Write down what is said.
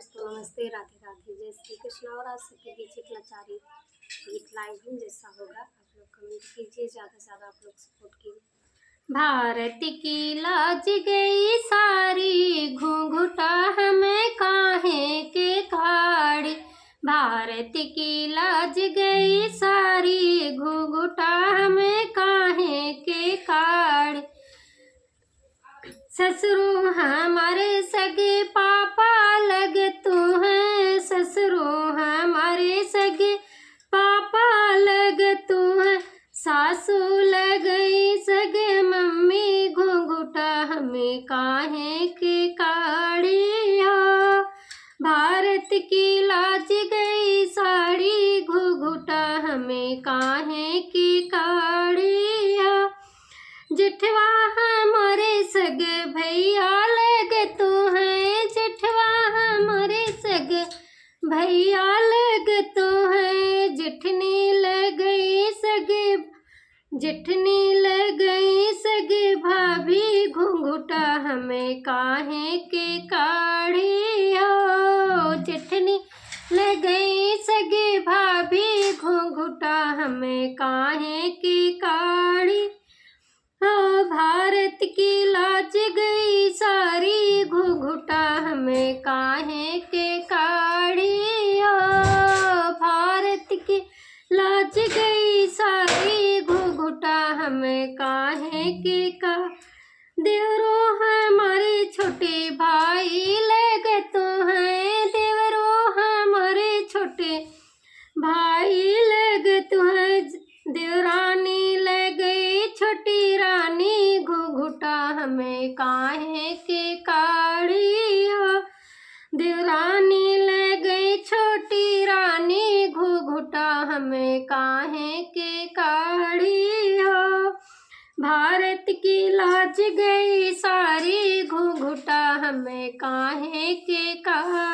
दोस्तों नमस्ते, राधे राधे, जय श्री कृष्ण। और आज सबके बीच एक लाचारी गीत लाई हूँ, जैसा होगा आप लोग कमेंट कीजिए, ज़्यादा से ज़्यादा आप लोग सपोर्ट कीजिए। भारत की लाज गई सारी, घूंघटा हमें काहे के काड़ी। भारत की लाज गई सारी, घूंघटा हमें काहे के काड़ी। ससुरो हमारे सगे पापा लग तू है, ससुरो हमारे सगे पापा लग तू है, सासू लगई सगे मम्मी, घूंघटा हमें काहे के काड़ी हो। भारत की लाज गई साड़ी, घूंघटा हमें काहे की काड़ी हो। जेठवा हमारे सगे भैया लग तू है, जेठवा हमारे सगे भैया लग तू है, जेठनी लग गई सगे, जेठनी लग गई सगे भाभी, घूंघटा हमें काहे के काढ़ी हो। जेठनी लग गई सगे भाभी, घूंघटा हमें काहे के काढ़ी हो। भारत की लाज गई सारी, घूंघटा हमें काहे के काढ़ी हो। भारत की लाज गई सारी, घूंघटा हमें काहे के का। देवरो हमारे छोटे भाई लग तो हैं, देवरो हमारे छोटे भाई लग तो हैं, देवरानी लग गई छोटी रानी, घूंघटा हमें काहे के काढ़ी हो। देवरानी लग गई छोटी रानी, घूंघटा हमें काहे के काढ़ी हो। भारत की लाज गई सारी, घूंघटा हमें काहे के काढ़ी।